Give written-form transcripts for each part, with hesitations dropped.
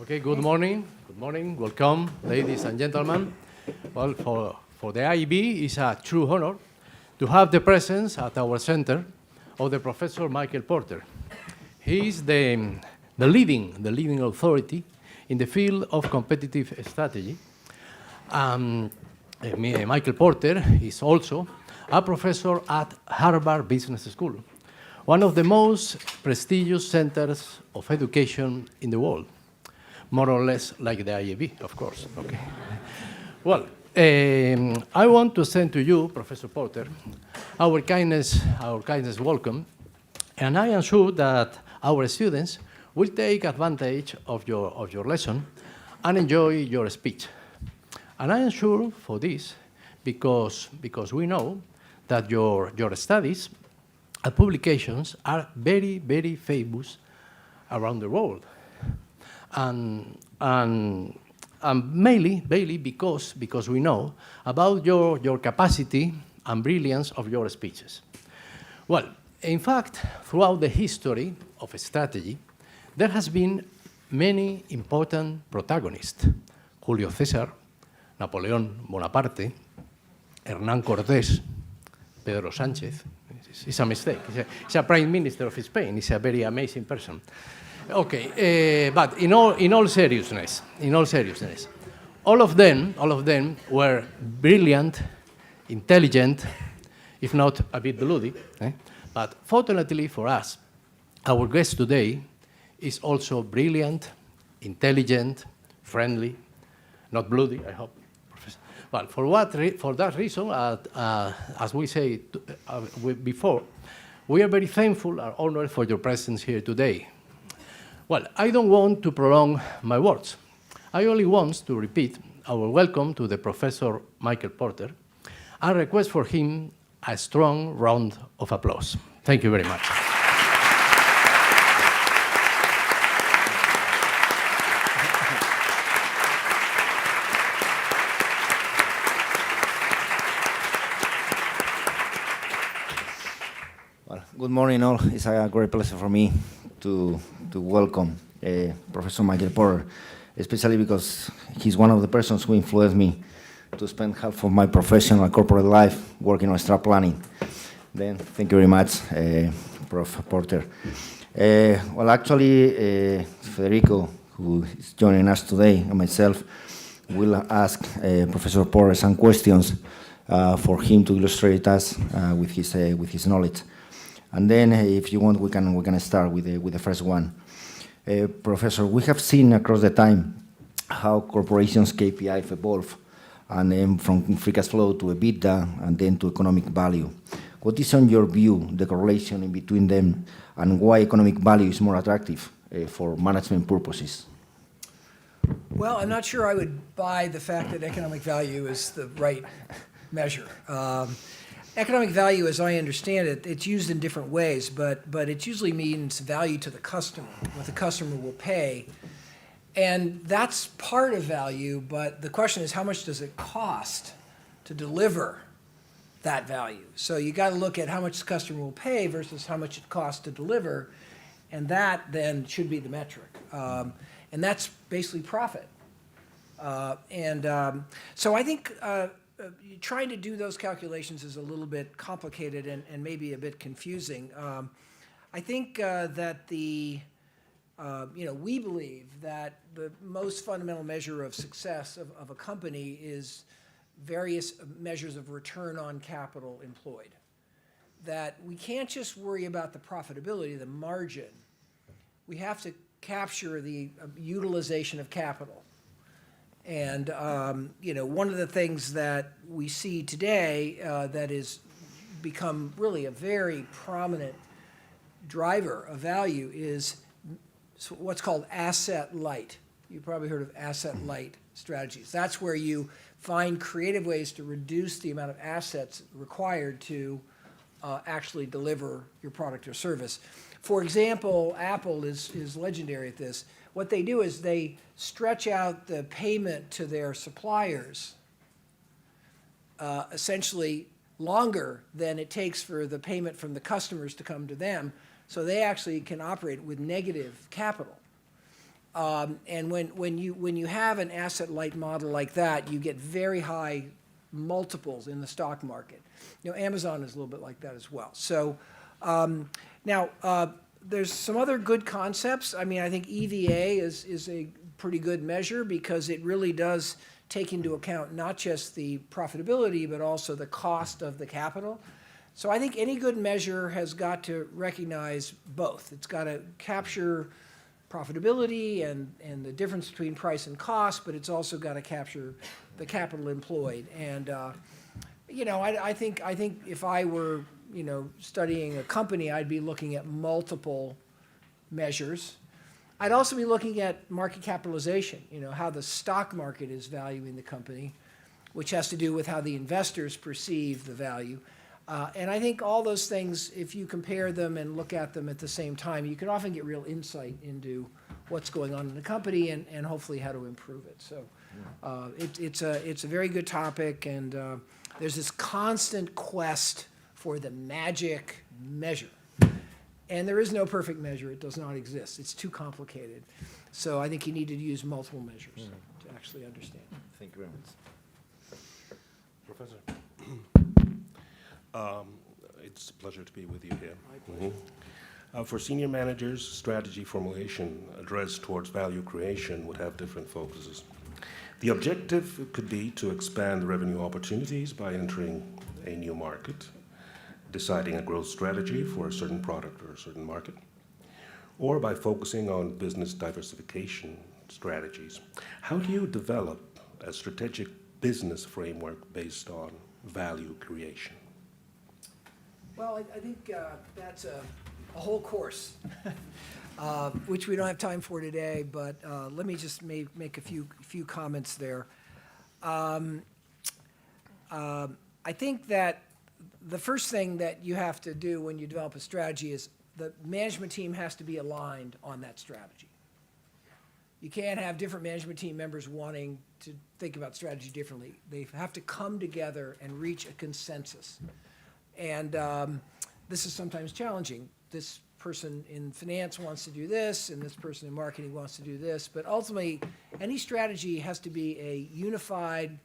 Okay, good morning. Good morning. Welcome, ladies and gentlemen. Well, for the IEB, it's a true honor to have the presence at our center of the Professor Michael Porter. He is the leading authority in the field of competitive strategy. Michael Porter is also a professor at Harvard Business School, one of the most prestigious centers of education in the world, more or less like the IAB, of course. Okay. Well, I want to send to you, Professor Porter, our kindness welcome, and I am sure that our students will take advantage of your lesson and enjoy your speech. And I am sure for this because we know that your studies and publications are very, very famous around the world. And mainly because we know about your capacity and brilliance of your speeches. Well, in fact, throughout the history of strategy, there has been many important protagonists. Julio César, Napoleón Bonaparte, Hernán Cortés, Pedro Sánchez. It's a mistake. He's a prime minister of Spain. He's a very amazing person. Okay, but in all seriousness, all of them were brilliant, intelligent, if not a bit bloody. But fortunately for us, our guest today is also brilliant, intelligent, friendly, not bloody, I hope. Well, for that reason, as we said before, we are very thankful and honored for your presence here today. Well, I don't want to prolong my words. I only want to repeat our welcome to the Professor Michael Porter and request for him a strong round of applause. Thank you very much. Well, good morning all. It's a great pleasure for me to welcome Professor Michael Porter, especially because he's one of the persons who influenced me to spend half of my professional and corporate life working on strat planning. Then, thank you very much, Prof. Porter. Well, actually, Federico, who is joining us today, and myself, will ask Professor Porter some questions for him to illustrate us with his knowledge. And then, if you want, we can start with the first one. Professor, we have seen across the time how corporations' KPIs evolve, and then from free cash flow to EBITDA, and then to economic value. What is, on your view, the correlation in between them, and why economic value is more attractive for management purposes? Well, I'm not sure I would buy the fact that economic value is the right measure. Economic value, as I understand it, it's used in different ways, but it usually means value to the customer, what the customer will pay. And that's part of value, but the question is, how much does it cost to deliver that value? So you got to look at how much the customer will pay versus how much it costs to deliver, and that then should be the metric. And that's basically profit. So I think trying to do those calculations is a little bit complicated and maybe a bit confusing. I think that we believe that the most fundamental measure of success of a company is various measures of return on capital employed. That we can't just worry about the profitability, the margin. We have to capture the utilization of capital. And one of the things that we see today that has become really a very prominent driver of value is what's called asset light. You've probably heard of asset light strategies. That's where you find creative ways to reduce the amount of assets required to actually deliver your product or service. For example, Apple is legendary at this. What they do is they stretch out the payment to their suppliers essentially longer than it takes for the payment from the customers to come to them, so they actually can operate with negative capital. And when you have an asset-light model like that, you get very high multiples in the stock market. You know, Amazon is a little bit like that as well. So now, there's some other good concepts. I mean, I think EVA is a pretty good measure because it really does take into account not just the profitability, but also the cost of the capital. So I think any good measure has got to recognize both. It's got to capture profitability and the difference between price and cost, but it's also got to capture the capital employed. And you know, I think if I were, you know, studying a company, I'd be looking at multiple measures. I'd also be looking at market capitalization, you know, how the stock market is valuing the company, which has to do with how the investors perceive the value. And I think all those things, if you compare them and look at them at the same time, you can often get real insight into what's going on in the company and hopefully how to improve it. So it's a very good topic, and there's this constant quest for the magic measure. And there is no perfect measure. It does not exist. It's too complicated. So I think you need to use multiple measures to actually understand. Thank you very much. Professor. It's a pleasure to be with you here. My pleasure. For senior managers, strategy formulation addressed towards value creation would have different focuses. The objective could be to expand revenue opportunities by entering a new market, deciding a growth strategy for a certain product or a certain market, or by focusing on business diversification strategies. How do you develop a strategic business framework based on value creation? Well, I think that's a whole course, which we don't have time for today, but let me just make a few comments there. I think that the first thing that you have to do when you develop a strategy is the management team has to be aligned on that strategy. You can't have different management team members wanting to think about strategy differently. They have to come together and reach a consensus. And this is sometimes challenging. This person in finance wants to do this, and this person in marketing wants to do this. But ultimately, any strategy has to be a unified,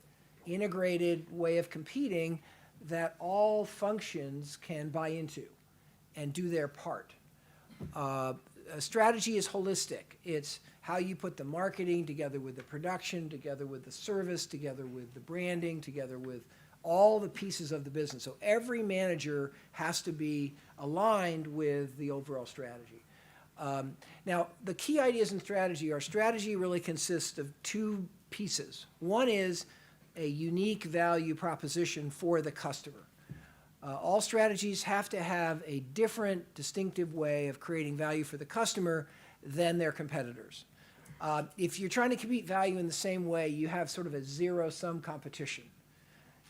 integrated way of competing that all functions can buy into and do their part. A strategy is holistic. It's how you put the marketing together with the production, together with the service, together with the branding, together with all the pieces of the business. So every manager has to be aligned with the overall strategy. Now, the key ideas in strategy really consists of two pieces. One is a unique value proposition for the customer. All strategies have to have a different, distinctive way of creating value for the customer than their competitors. If you're trying to compete value in the same way, you have sort of a zero-sum competition.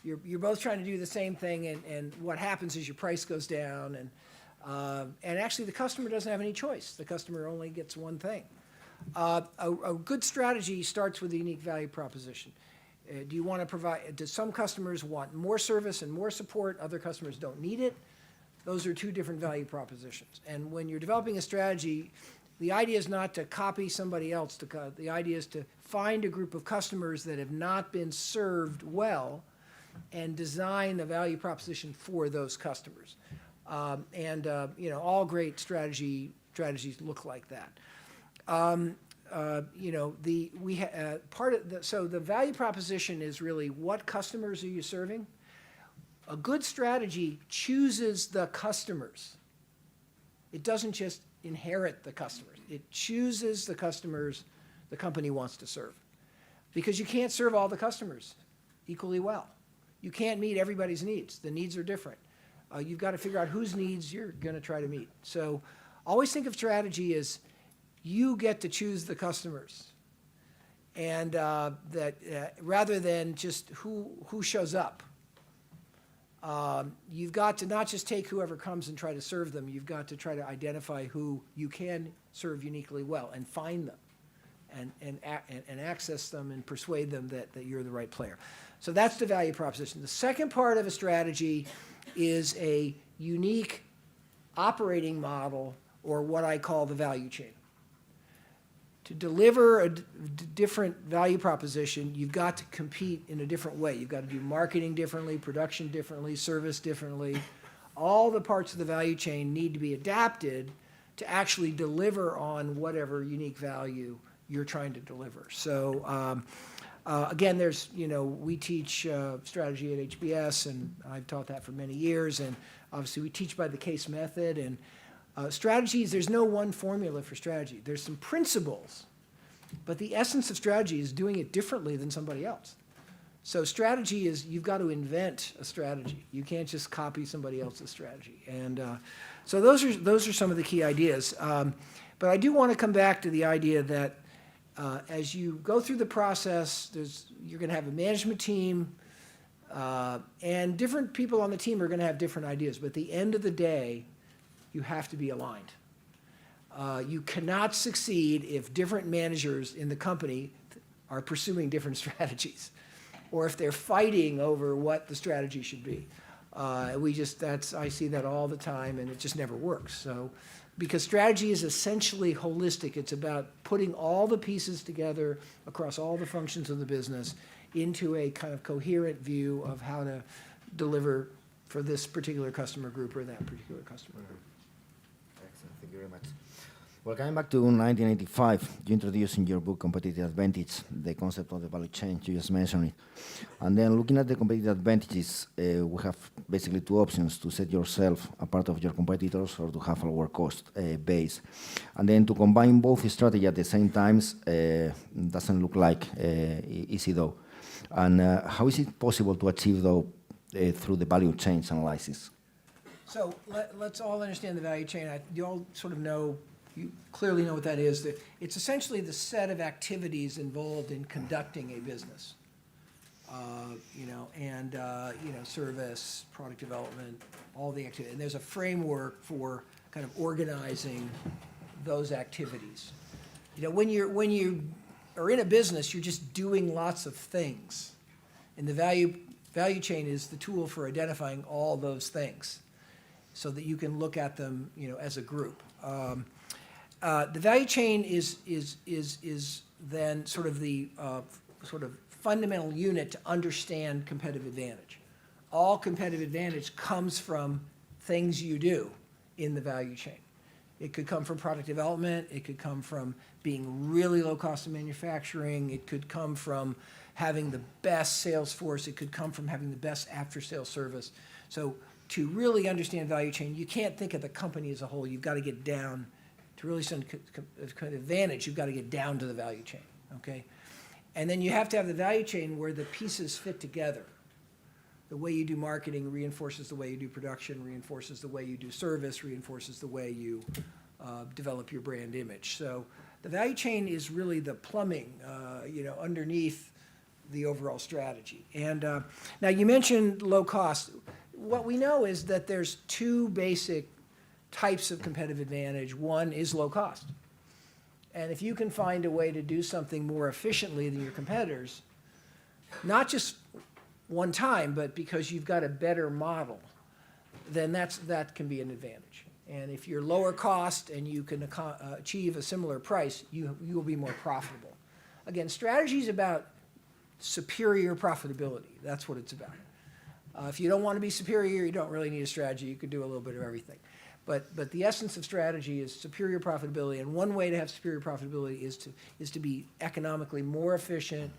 You're both trying to do the same thing, and what happens is your price goes down, and actually the customer doesn't have any choice. The customer only gets one thing. A good strategy starts with a unique value proposition. Do you want to provide, do some customers want more service and more support, other customers don't need it? Those are two different value propositions. And when you're developing a strategy, the idea is not to copy somebody else. The idea is to find a group of customers that have not been served well and design a value proposition for those customers. You know, all great strategies look like that. You know, so the value proposition is really what customers are you serving? A good strategy chooses the customers. It doesn't just inherit the customers. It chooses the customers the company wants to serve. Because you can't serve all the customers equally well. You can't meet everybody's needs. The needs are different. You've got to figure out whose needs you're going to try to meet. So always think of strategy as you get to choose the customers, and rather than just who shows up. You've got to not just take whoever comes and try to serve them. You've got to try to identify who you can serve uniquely well and find them and access them and persuade them that you're the right player. So that's the value proposition. The second part of a strategy is a unique operating model, or what I call the value chain. To deliver a different value proposition, you've got to compete in a different way. You've got to do marketing differently, production differently, service differently. All the parts of the value chain need to be adapted to actually deliver on whatever unique value you're trying to deliver. So again, there's, we teach strategy at HBS, and I've taught that for many years, and obviously we teach by the case method, and strategies, there's no one formula for strategy. There's some principles, but the essence of strategy is doing it differently than somebody else. So strategy is, you've got to invent a strategy. You can't just copy somebody else's strategy. And so those are some of the key ideas. But I do want to come back to the idea that as you go through the process, you're going to have a management team, and different people on the team are going to have different ideas. But at the end of the day, you have to be aligned. You cannot succeed if different managers in the company are pursuing different strategies, or if they're fighting over what the strategy should be. I see that all the time, and it just never works. So, because strategy is essentially holistic. It's about putting all the pieces together across all the functions of the business into a kind of coherent view of how to deliver for this particular customer group or that particular customer group. Excellent, thank you very much. Well, coming back to 1985, you introduced in your book Competitive Advantage the concept of the value chain, you just mentioned it. And then looking at the competitive advantages, we have basically two options: to set yourself apart of your competitors or to have a lower cost base. And then to combine both strategy at the same time doesn't look like easy though. And how is it possible to achieve though through the value chain analysis? So let's all understand the value chain. You all sort of know, you clearly know what that is. It's essentially the set of activities involved in conducting a business. Service, product development, all the activity. And there's a framework for kind of organizing those activities. When you are in a business, you're just doing lots of things. And the value chain is the tool for identifying all those things so that you can look at them, as a group. The value chain is then sort of the fundamental unit to understand competitive advantage. All competitive advantage comes from things you do in the value chain. It could come from product development. It could come from being really low cost in manufacturing. It could come from having the best sales force. It could come from having the best after-sales service. So to really understand value chain, you can't think of the company as a whole. You've got to get down. To really understand advantage, you've got to get down to the value chain, okay? And then you have to have the value chain where the pieces fit together. The way you do marketing reinforces the way you do production, reinforces the way you do service, reinforces the way you develop your brand image. So the value chain is really the plumbing, underneath the overall strategy. And now you mentioned low cost. What we know is that there's two basic types of competitive advantage. One is low cost. And if you can find a way to do something more efficiently than your competitors, not just one time, but because you've got a better model, then that can be an advantage. And if you're lower cost and you can achieve a similar price, you will be more profitable. Again, strategy is about superior profitability. That's what it's about. If you don't want to be superior, you don't really need a strategy. You could do a little bit of everything. But the essence of strategy is superior profitability, and one way to have superior profitability is to be economically more efficient,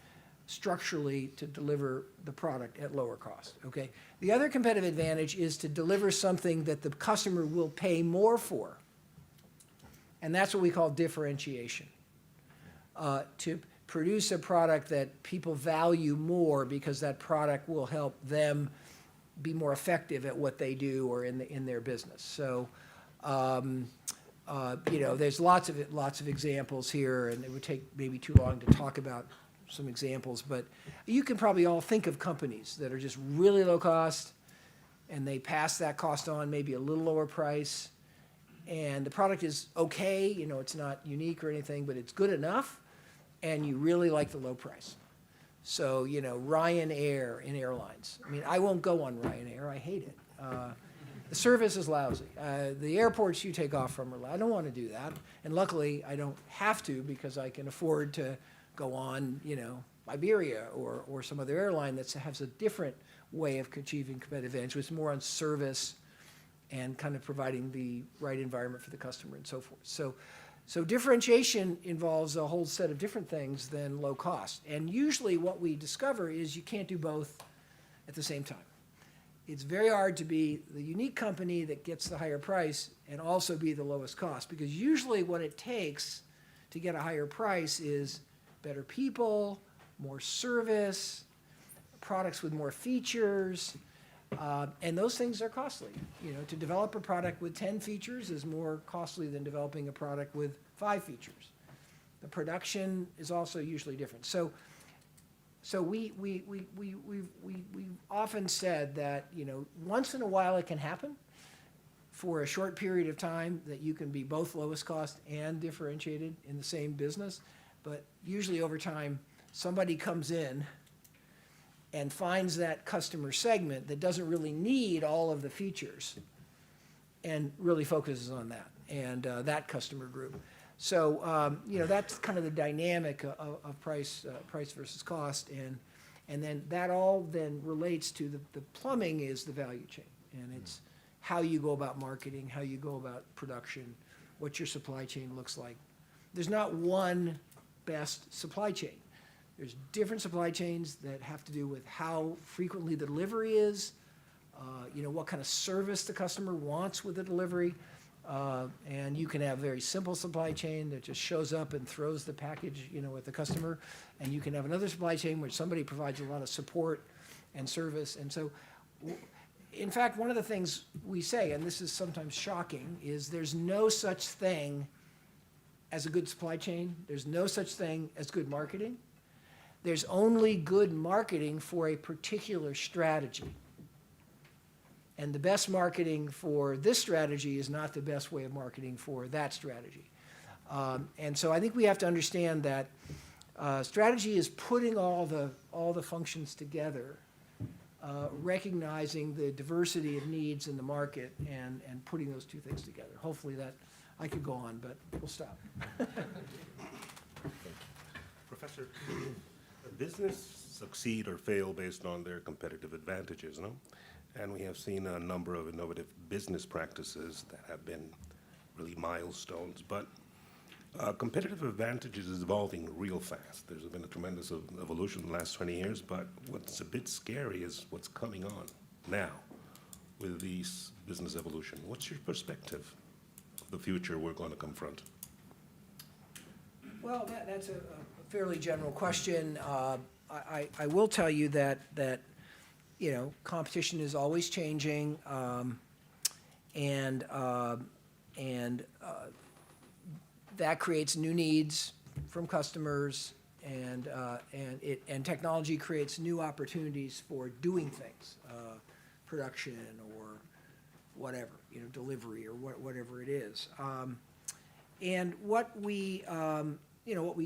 structurally, to deliver the product at lower cost, okay? The other competitive advantage is to deliver something that the customer will pay more for, and that's what we call differentiation. To produce a product that people value more because that product will help them be more effective at what they do or in their business. So, there's lots of examples here, and it would take maybe too long to talk about some examples, but you can probably all think of companies that are just really low cost, and they pass that cost on, maybe a little lower price, and the product is okay, it's not unique or anything, but it's good enough, and you really like the low price. So, Ryanair in airlines. I mean, I won't go on Ryanair. I hate it. The service is lousy. The airports you take off from are lousy. I don't want to do that. And luckily, I don't have to because I can afford to go on, Iberia or some other airline that has a different way of achieving competitive advantage, which is more on service and kind of providing the right environment for the customer and so forth. So differentiation involves a whole set of different things than low cost. And usually what we discover is you can't do both at the same time. It's very hard to be the unique company that gets the higher price and also be the lowest cost, because usually what it takes to get a higher price is better people, more service, products with more features, and those things are costly. To develop a product with 10 features is more costly than developing a product with 5 features. The production is also usually different. So we've often said that, once in a while it can happen for a short period of time that you can be both lowest cost and differentiated in the same business. But usually over time, somebody comes in and finds that customer segment that doesn't really need all of the features and really focuses on that and that customer group. So, that's kind of the dynamic of price versus cost. And then that all then relates to the plumbing is the value chain. And it's how you go about marketing, how you go about production, what your supply chain looks like. There's not one best supply chain. There's different supply chains that have to do with how frequently the delivery is, what kind of service the customer wants with the delivery. And you can have a very simple supply chain that just shows up and throws the package, with the customer. And you can have another supply chain where somebody provides a lot of support and service. And so, in fact, one of the things we say, and this is sometimes shocking, is there's no such thing as a good supply chain. There's no such thing as good marketing. There's only good marketing for a particular strategy. And the best marketing for this strategy is not the best way of marketing for that strategy. And so I think we have to understand that strategy is putting all the functions together, recognizing the diversity of needs in the market and putting those two things together. Hopefully that, I could go on, but we'll stop. Professor, business succeed or fail based on their competitive advantages, no? And we have seen a number of innovative business practices that have been really milestones, but competitive advantages is evolving real fast. There's been a tremendous evolution in the last 20 years, but what's a bit scary is what's coming on now with these business evolution. What's your perspective of the future we're going to confront? Well, that's a fairly general question. I will tell you that competition is always changing, and that creates new needs from customers, and technology creates new opportunities for doing things, production or whatever, delivery or whatever it is. And what we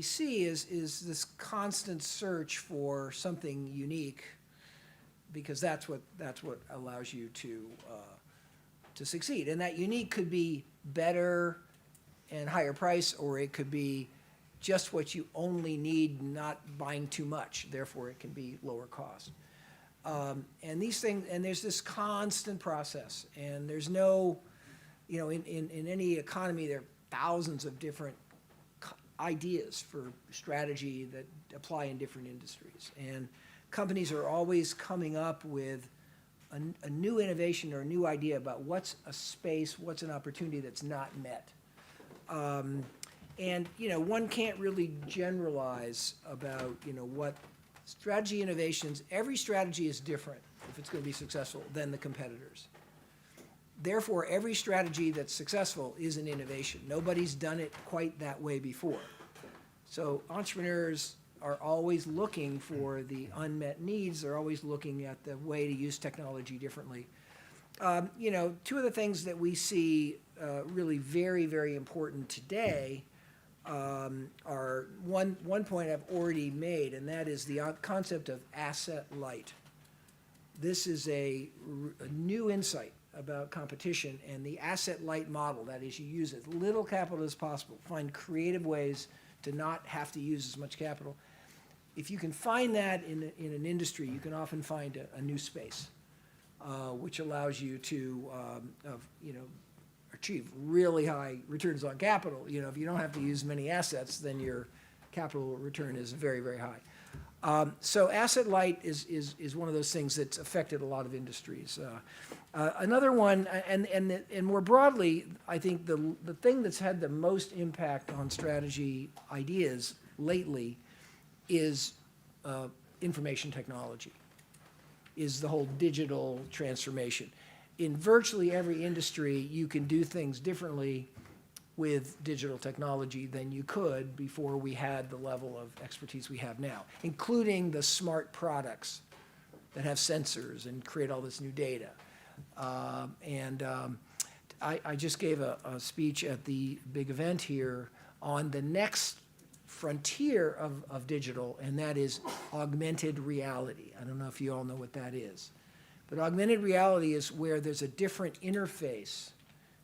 see is this constant search for something unique, because that's what allows you to succeed. And that unique could be better and higher price, or it could be just what you only need, not buying too much. Therefore, it can be lower cost. And these things, and there's this constant process. And there's no, in any economy, there are thousands of different ideas for strategy that apply in different industries. And companies are always coming up with a new innovation or a new idea about what's a space, what's an opportunity that's not met. And one can't really generalize about what strategy innovations. Every strategy is different if it's going to be successful than the competitors. Therefore, every strategy that's successful is an innovation. Nobody's done it quite that way before. So entrepreneurs are always looking for the unmet needs. They're always looking at the way to use technology differently. Two of the things that we see really very, very important today are one point I've already made, and that is the concept of asset light. This is a new insight about competition and the asset-light model, that is, you use as little capital as possible, find creative ways to not have to use as much capital. If you can find that in an industry, you can often find a new space, which allows you to, achieve really high returns on capital. You know, if you don't have to use many assets, then your capital return is very, very high. So asset light is one of those things that's affected a lot of industries. Another one, and more broadly, I think the thing that's had the most impact on strategy ideas lately is information technology, is the whole digital transformation. In virtually every industry, you can do things differently with digital technology than you could before we had the level of expertise we have now, including the smart products that have sensors and create all this new data. I just gave a speech at the big event here on the next frontier of digital, and that is augmented reality. I don't know if you all know what that is. But augmented reality is where there's a different interface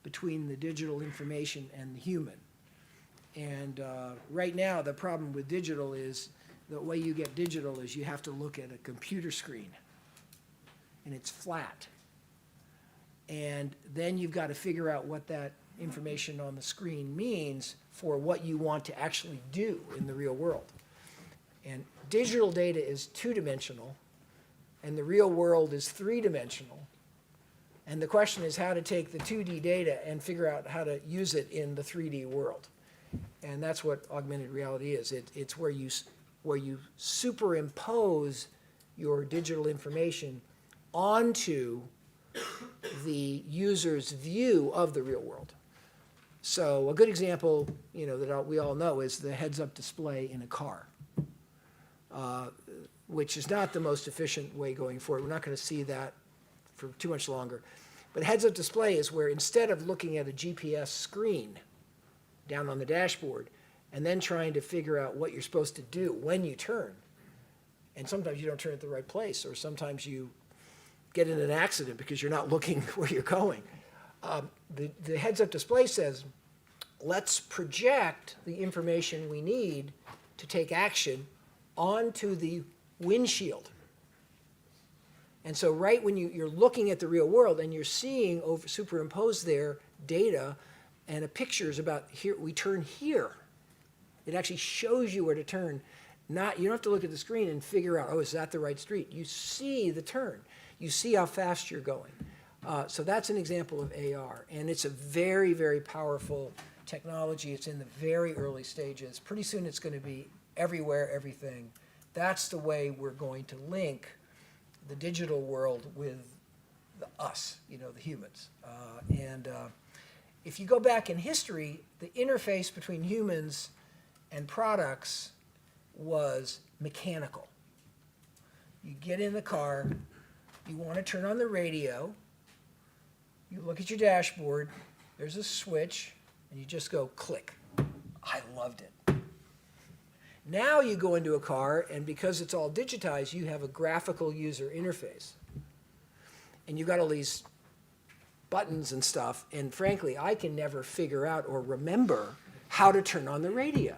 between the digital information and the human. And right now, the problem with digital is the way you get digital is you have to look at a computer screen, and it's flat. And then you've got to figure out what that information on the screen means for what you want to actually do in the real world. And digital data is two-dimensional, and the real world is three-dimensional. And the question is how to take the 2D data and figure out how to use it in the 3D world. And that's what augmented reality is. It's where you superimpose your digital information onto the user's view of the real world. So a good example, that we all know is the heads-up display in a car, which is not the most efficient way going forward. We're not going to see that for too much longer. But heads-up display is where instead of looking at a GPS screen down on the dashboard and then trying to figure out what you're supposed to do when you turn, and sometimes you don't turn at the right place, or sometimes you get in an accident because you're not looking where you're going. The heads-up display says, let's project the information we need to take action onto the windshield. And so right when you're looking at the real world and you're seeing superimposed there data and pictures about here, we turn here. It actually shows you where to turn. You don't have to look at the screen and figure out, oh, is that the right street? You see the turn. You see how fast you're going. So that's an example of AR. And it's a very, very powerful technology. It's in the very early stages. Pretty soon it's going to be everywhere, everything. That's the way we're going to link the digital world with us, the humans. If you go back in history, the interface between humans and products was mechanical. You get in the car, you want to turn on the radio, you look at your dashboard, there's a switch, and you just go click. I loved it. Now you go into a car, and because it's all digitized, you have a graphical user interface. And you've got all these buttons and stuff, and frankly, I can never figure out or remember how to turn on the radio.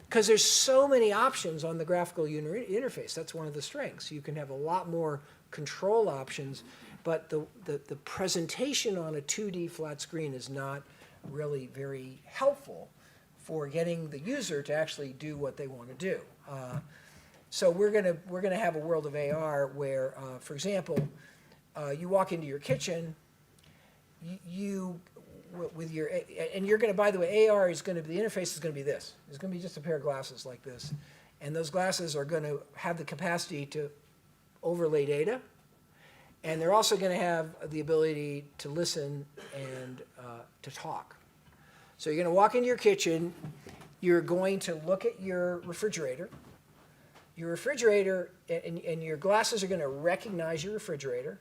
Because there's so many options on the graphical interface. That's one of the strengths. You can have a lot more control options, but the presentation on a 2D flat screen is not really very helpful for getting the user to actually do what they want to do. So we're gonna have a world of AR where, for example, you walk into your kitchen, with your, and you're going to, by the way, AR is going to, the interface is going to be this. It's going to be just a pair of glasses like this. And those glasses are going to have the capacity to overlay data. And they're also going to have the ability to listen and to talk. So you're going to walk into your kitchen. You're going to look at your refrigerator. Your refrigerator and your glasses are going to recognize your refrigerator.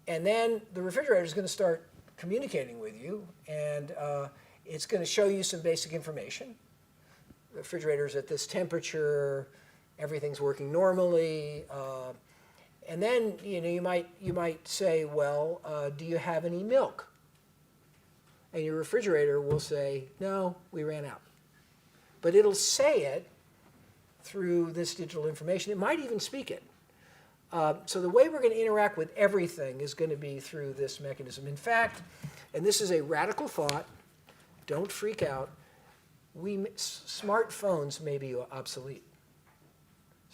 And then the refrigerator is going to start communicating with you, and it's going to show you some basic information. The refrigerator's at this temperature, everything's working normally, And then, you might say, well, do you have any milk? And your refrigerator will say, no, we ran out. But it'll say it through this digital information. It might even speak it. So the way we're going to interact with everything is going to be through this mechanism. In fact, and this is a radical thought, don't freak out, smartphones may be obsolete.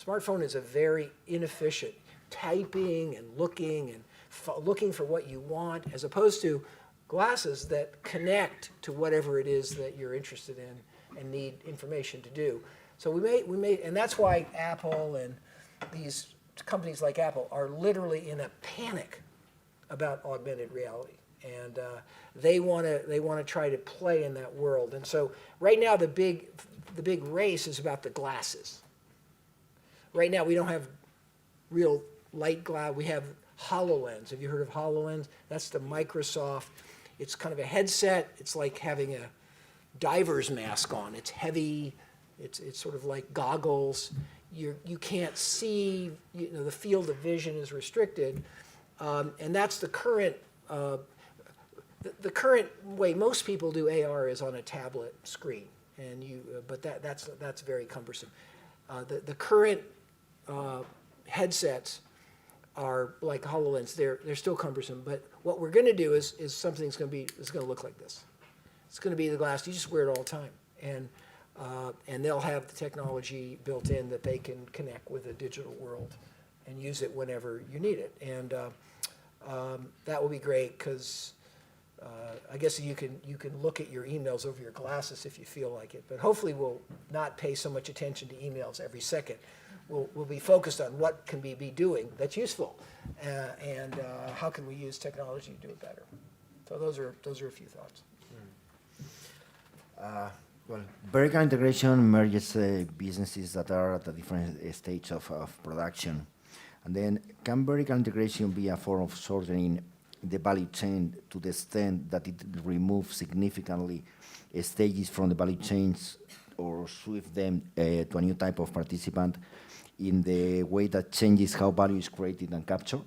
Smartphone is a very inefficient typing and looking for what you want, as opposed to glasses that connect to whatever it is that you're interested in and need information to do. So we may, and that's why Apple and these companies like Apple are literally in a panic about augmented reality, and they want to try to play in that world. And so right now the big race is about the glasses. Right now we don't have real light glass. We have HoloLens. Have you heard of HoloLens? That's the Microsoft. It's kind of a headset. It's like having a diver's mask on. It's heavy. It's sort of like goggles. You can't see. The field of vision is restricted, and that's the current. The current way most people do AR is on a tablet screen, and but that's very cumbersome. The current headsets are like HoloLens. They're still cumbersome, but what we're going to do is something's going to look like this. It's going to be the glass. You just wear it all the time, and they'll have the technology built in that they can connect with the digital world and use it whenever you need it. And that will be great because I guess you can look at your emails over your glasses if you feel like it. But hopefully we'll not pay so much attention to emails every second. We'll be focused on what can we be doing that's useful, and how can we use technology to do it better. So those are a few thoughts. Well, vertical integration merges businesses that are at a different stage of production. And then, can vertical integration be a form of shortening the value chain to the extent that it removes significantly stages from the value chains or shift them to a new type of participant in the way that changes how value is created and captured?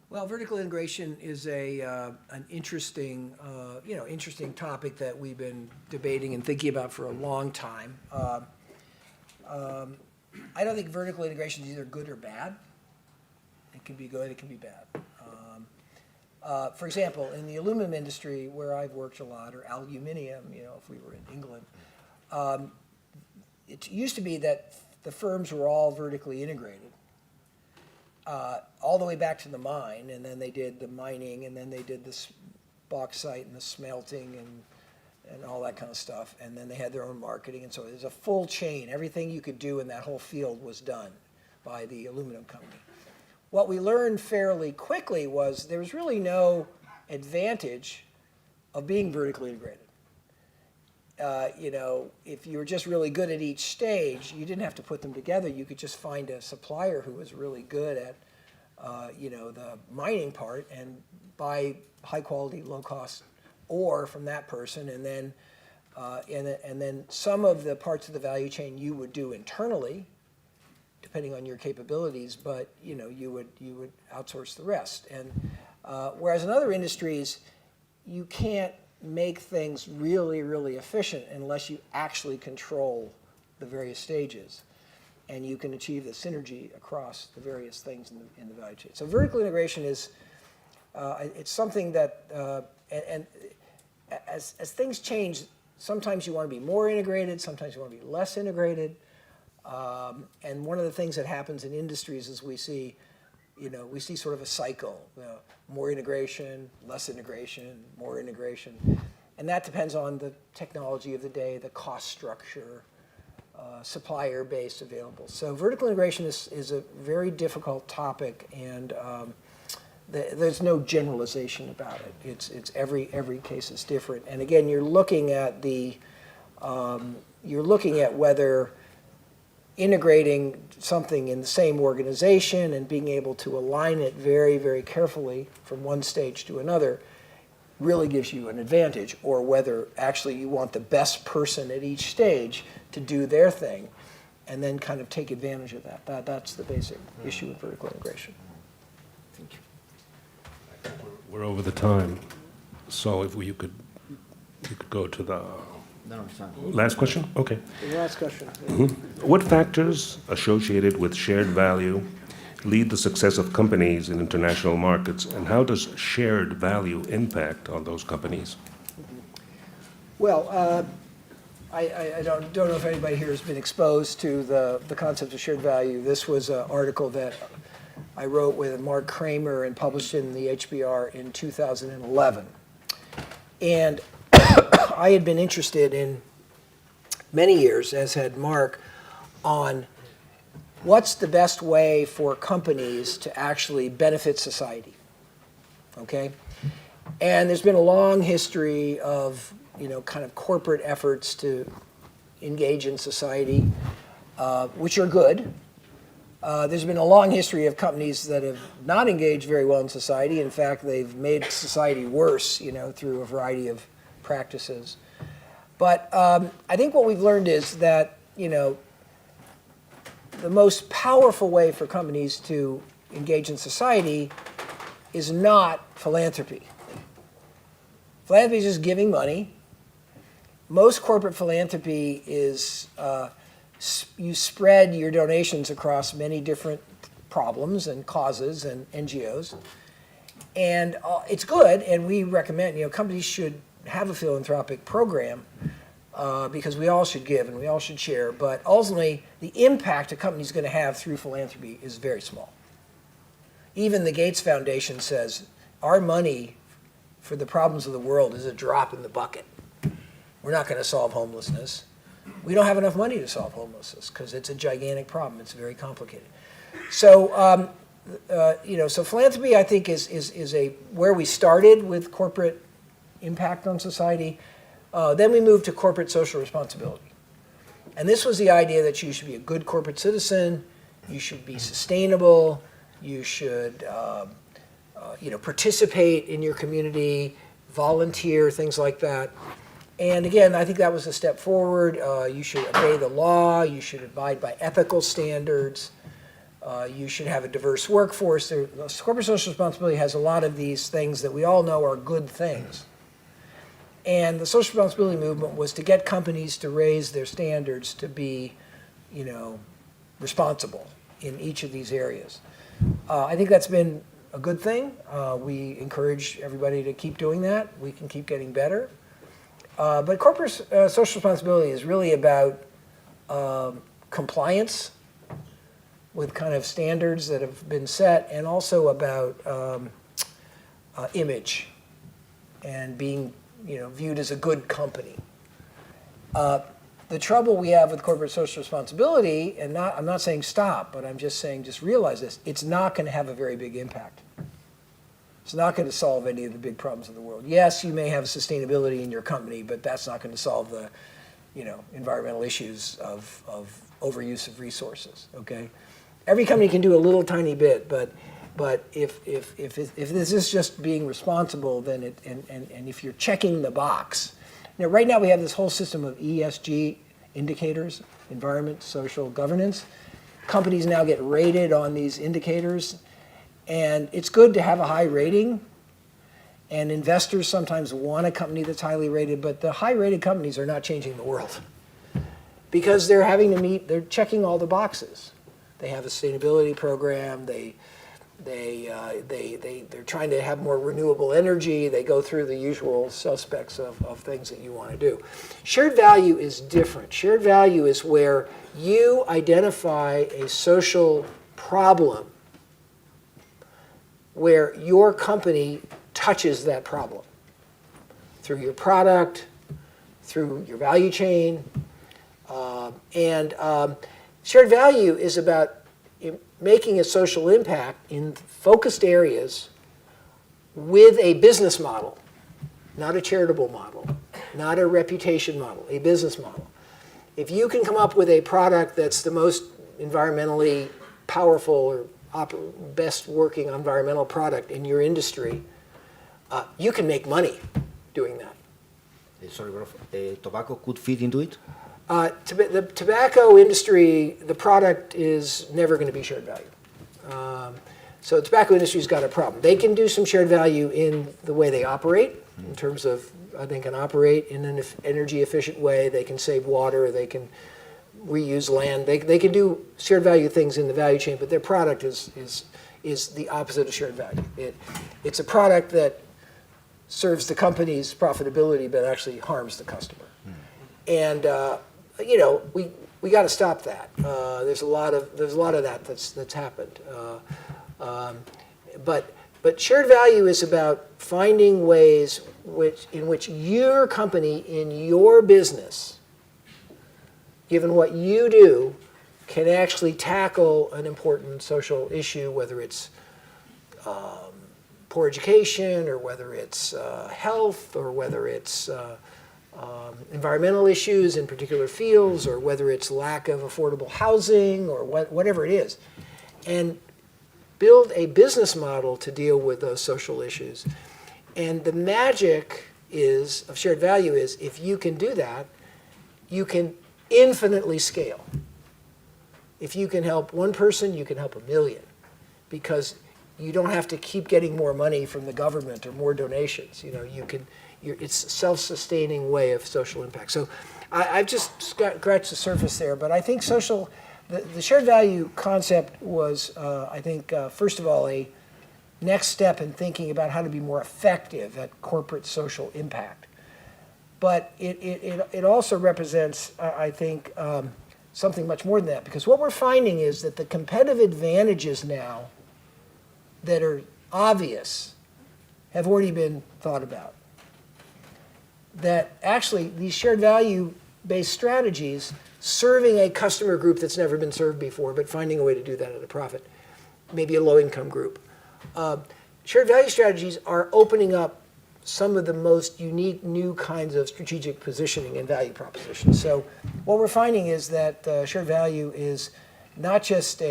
Well, vertical integration is an interesting, interesting topic that we've been debating and thinking about for a long time. I don't think vertical integration is either good or bad. It can be good, it can be bad. For example, in the aluminum industry, where I've worked a lot, or aluminium, if we were in England, it used to be that the firms were all vertically integrated, all the way back to the mine, and then they did the mining, and then they did the bauxite and the smelting and all that kind of stuff, and then they had their own marketing, and so there's a full chain. Everything you could do in that whole field was done by the aluminum company. What we learned fairly quickly was there was really no advantage of being vertically integrated. If you were just really good at each stage, you didn't have to put them together. You could just find a supplier who was really good at, the mining part and buy high quality, low cost ore from that person, and then some of the parts of the value chain you would do internally, depending on your capabilities, but you would outsource the rest. And whereas in other industries, you can't make things really, really efficient unless you actually control the various stages, and you can achieve the synergy across the various things in the value chain. So vertical integration is it's something that and as things change, sometimes you want to be more integrated, sometimes you want to be less integrated. And one of the things that happens in industries is we see sort of a cycle, more integration, less integration, more integration. And that depends on the technology of the day, the cost structure, supplier base available. So vertical integration is a very difficult topic, and there's no generalization about it. It's every case is different. And again, you're looking at whether integrating something in the same organization and being able to align it very, very carefully from one stage to another really gives you an advantage, or whether actually you want the best person at each stage to do their thing. and then kind of take advantage of that. That's the basic issue with vertical integration. Thank you. We're over the time, so if you could go to the No, it's not. last question? Okay. The last question. What factors associated with shared value lead the success of companies in international markets, and how does shared value impact on those companies? Well, I don't know if anybody here has been exposed to the concept of shared value. This was an article that I wrote with Mark Kramer and published in the HBR in 2011. And I had been interested in many years, as had Mark, on what's the best way for companies to actually benefit society, okay? And there's been a long history of, kind of corporate efforts to engage in society, which are good. There's been a long history of companies that have not engaged very well in society. In fact, they've made society worse, through a variety of practices. But I think what we've learned is that, the most powerful way for companies to engage in society is not philanthropy. Philanthropy is just giving money. Most corporate philanthropy is you spread your donations across many different problems and causes and NGOs. And it's good, and we recommend, companies should have a philanthropic program because we all should give and we all should share. But ultimately, the impact a company is going to have through philanthropy is very small. Even the Gates Foundation says our money for the problems of the world is a drop in the bucket. We're not going to solve homelessness. We don't have enough money to solve homelessness because it's a gigantic problem. It's very complicated. So, so philanthropy, I think, is where we started with corporate impact on society. Then we moved to corporate social responsibility. And this was the idea that you should be a good corporate citizen, you should be sustainable, you should participate in your community, volunteer, things like that. And again, I think that was a step forward. You should obey the law, you should abide by ethical standards, you should have a diverse workforce. Corporate social responsibility has a lot of these things that we all know are good things. And the social responsibility movement was to get companies to raise their standards to be, responsible in each of these areas. I think that's been a good thing. We encourage everybody to keep doing that. We can keep getting better. But corporate social responsibility is really about compliance with kind of standards that have been set, and also about image and being viewed as a good company. The trouble we have with corporate social responsibility, and I'm not saying stop, but I'm just saying just realize this, it's not going to have a very big impact. It's not going to solve any of the big problems of the world. Yes, you may have sustainability in your company, but that's not going to solve the environmental issues of overuse of resources, okay? Every company can do a little tiny bit, but if this is just being responsible, then and if you're checking the box. Right now we have this whole system of ESG indicators, environment, social, governance. Companies now get rated on these indicators, and it's good to have a high rating, and investors sometimes want a company that's highly rated, but the high-rated companies are not changing the world because they're checking all the boxes. They have a sustainability program, they're trying to have more renewable energy. They go through the usual suspects of things that you want to do. Shared value is different. Shared value is where you identify a social problem where your company touches that problem through your product, through your value chain. Shared value is about making a social impact in focused areas with a business model, not a charitable model, not a reputation model, a business model. If you can come up with a product that's the most environmentally powerful or best working environmental product in your industry, you can make money doing that. Sorry, tobacco could fit into it? The tobacco industry, the product is never going to be shared value. So the tobacco industry's got a problem. They can do some shared value in the way they operate, in terms of, they can operate in an energy efficient way, they can save water, they can reuse land, they can do shared value things in the value chain, but their product is the opposite of shared value. It's a product that serves the company's profitability but actually harms the customer. And you know, we got to stop that. There's a lot of that that's happened. But shared value is about finding ways in which your company in your business, given what you do, can actually tackle an important social issue, whether it's poor education, or whether it's health, or whether it's environmental issues in particular fields, or whether it's lack of affordable housing, or whatever it is. And build a business model to deal with those social issues. And the magic of shared value is, if you can do that, you can infinitely scale. If you can help one person, you can help 1 million, because you don't have to keep getting more money from the government or more donations. You know, it's a self-sustaining way of social impact. So I've just scratched the surface there, but I think the shared value concept was, I think, first of all, a next step in thinking about how to be more effective at corporate social impact. But it also represents, I think, something much more than that, because what we're finding is that the competitive advantages now that are obvious have already been thought about. That actually these shared value-based strategies, serving a customer group that's never been served before, but finding a way to do that at a profit, maybe a low-income group. Shared value strategies are opening up some of the most unique new kinds of strategic positioning and value propositions. So what we're finding is that shared value is not just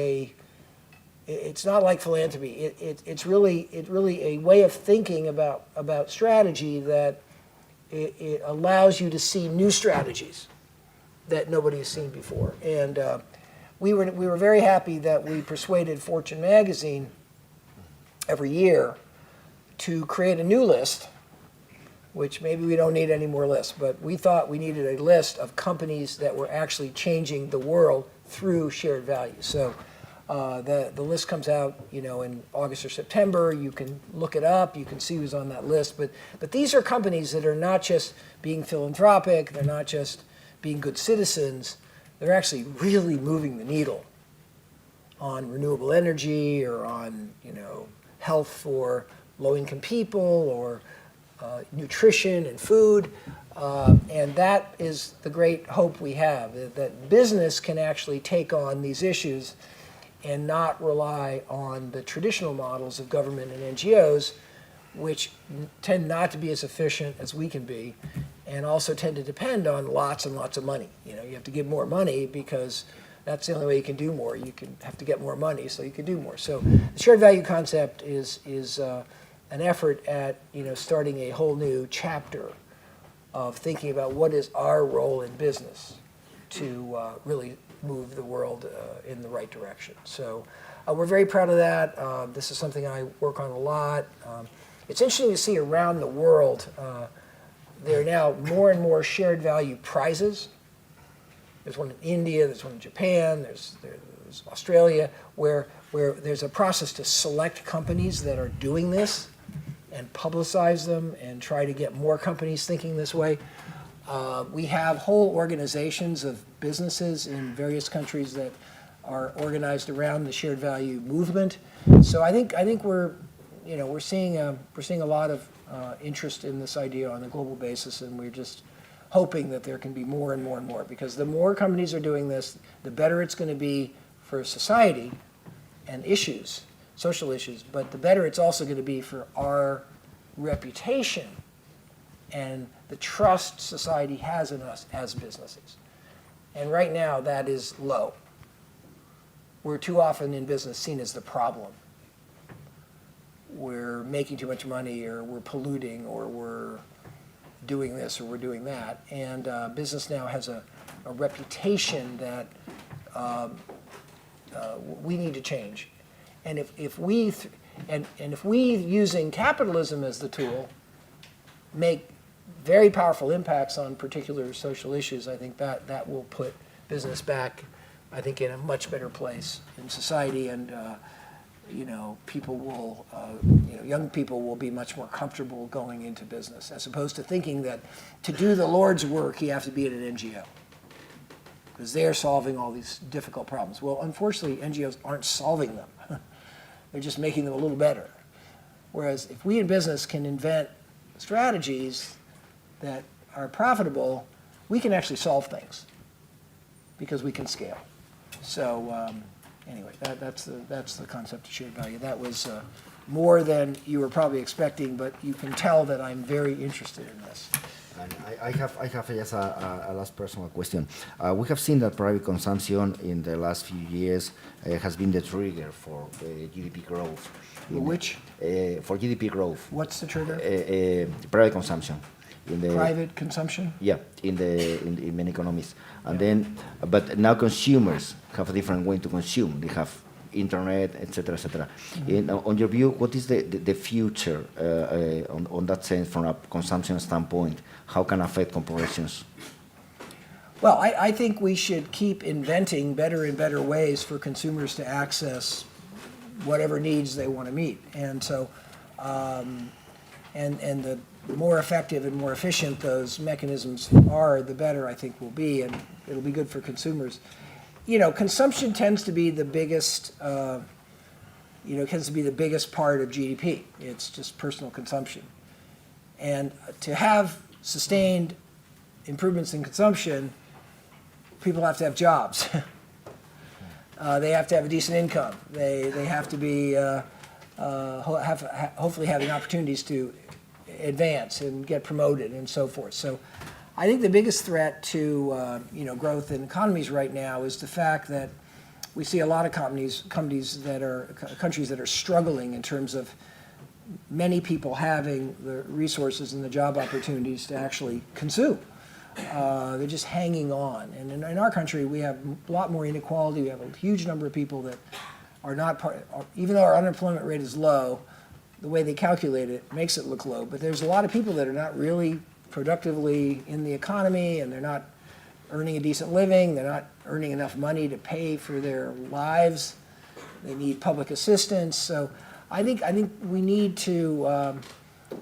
it's not like philanthropy. It's really a way of thinking about strategy that it allows you to see new strategies that nobody has seen before. And we were very happy that we persuaded Fortune magazine every year to create a new list, which maybe we don't need any more lists, but we thought we needed a list of companies that were actually changing the world through shared value. So the list comes out, you know, in August or September. You can look it up. You can see who's on that list. But these are companies that are not just being philanthropic. They're not just being good citizens. They're actually really moving the needle on renewable energy, or on, you know, health for low-income people, or nutrition and food. And that is the great hope we have, that business can actually take on these issues and not rely on the traditional models of government and NGOs, which tend not to be as efficient as we can be, and also tend to depend on lots and lots of money. You know, you have to give more money because that's the only way you can do more. You can have to get more money so you can do more. So the shared value concept is an effort at, you know, starting a whole new chapter of thinking about what is our role in business to really move the world in the right direction. So we're very proud of that. This is something I work on a lot. It's interesting to see around the world, there are now more and more shared value prizes. There's one in India, there's one in Japan, there's Australia, where there's a process to select companies that are doing this and publicize them and try to get more companies thinking this way. We have whole organizations of businesses in various countries that are organized around the shared value movement. So I think we're seeing a lot of interest in this idea on a global basis, and we're just hoping that there can be more and more and more, because the more companies are doing this, the better it's going to be for society and issues, social issues, but the better it's also going to be for our reputation and the trust society has in us as businesses. And right now, that is low. We're too often in business seen as the problem. We're making too much money, or we're polluting, or we're doing this or we're doing that. And business now has a reputation that we need to change. And if we using capitalism as the tool make very powerful impacts on particular social issues, I think that will put business back, I think, in a much better place in society, and people will, young people will be much more comfortable going into business, as opposed to thinking that to do the Lord's work you have to be at an NGO because they're solving all these difficult problems. Well, unfortunately, NGOs aren't solving them. They're just making them a little better. Whereas if we in business can invent strategies that are profitable, we can actually solve things because we can scale. So anyway, that's the concept of shared value. That was more than you were probably expecting, but you can tell that I'm very interested in this. And I have just a last personal question. We have seen that private consumption in the last few years has been the trigger for GDP growth. Which? For GDP growth. What's the trigger? Private consumption. Private consumption? Yeah, in many economies. And then, but now consumers have a different way to consume. They have internet, etc., etc. On your view, what is the future on that sense from a consumption standpoint? How can affect corporations? Well, I think we should keep inventing better and better ways for consumers to access whatever needs they want to meet. And so, and the more effective and more efficient those mechanisms are, the better I think will be, and it'll be good for consumers. Consumption tends to be the biggest, tends to be the biggest part of GDP. It's just personal consumption. And to have sustained improvements in consumption, people have to have jobs. They have to have a decent income. They have to be hopefully having opportunities to advance and get promoted and so forth. So I think the biggest threat to growth in economies right now is the fact that we see a lot of countries that are struggling in terms of many people having the resources and the job opportunities to actually consume. They're just hanging on. And in our country, we have a lot more inequality. We have a huge number of people that are not even though our unemployment rate is low, the way they calculate it makes it look low. But there's a lot of people that are not really productively in the economy, and they're not earning a decent living. They're not earning enough money to pay for their lives. They need public assistance. So I think we need to,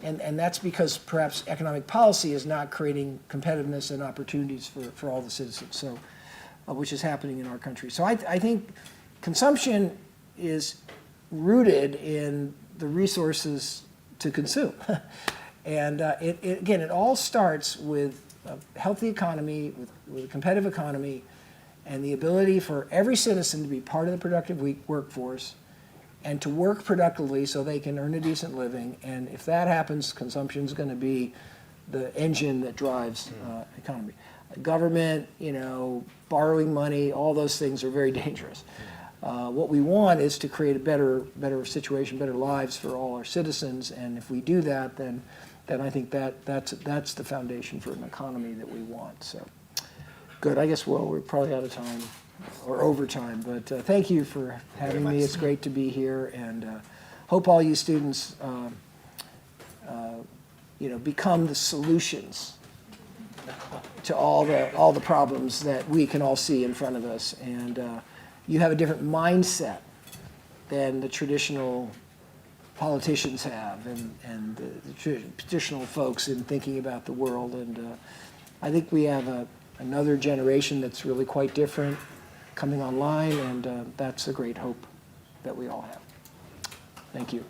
and that's because perhaps economic policy is not creating competitiveness and opportunities for all the citizens. So, which is happening in our country. So I think consumption is rooted in the resources to consume. And again, it all starts with a healthy economy, with a competitive economy, and the ability for every citizen to be part of the productive workforce and to work productively so they can earn a decent living. And if that happens, consumption is going to be the engine that drives economy. Government, borrowing money, all those things are very dangerous. What we want is to create a better situation, better lives for all our citizens, and if we do that, then I think that's the foundation for an economy that we want. So, good. I guess we're probably out of time or over time, but thank you for having me. It's great to be here, and hope all you students, become the solutions to all the problems that we can all see in front of us, and you have a different mindset than the traditional politicians have, and the traditional folks in thinking about the world. And I think we have another generation that's really quite different coming online, and that's a great hope that we all have. Thank you.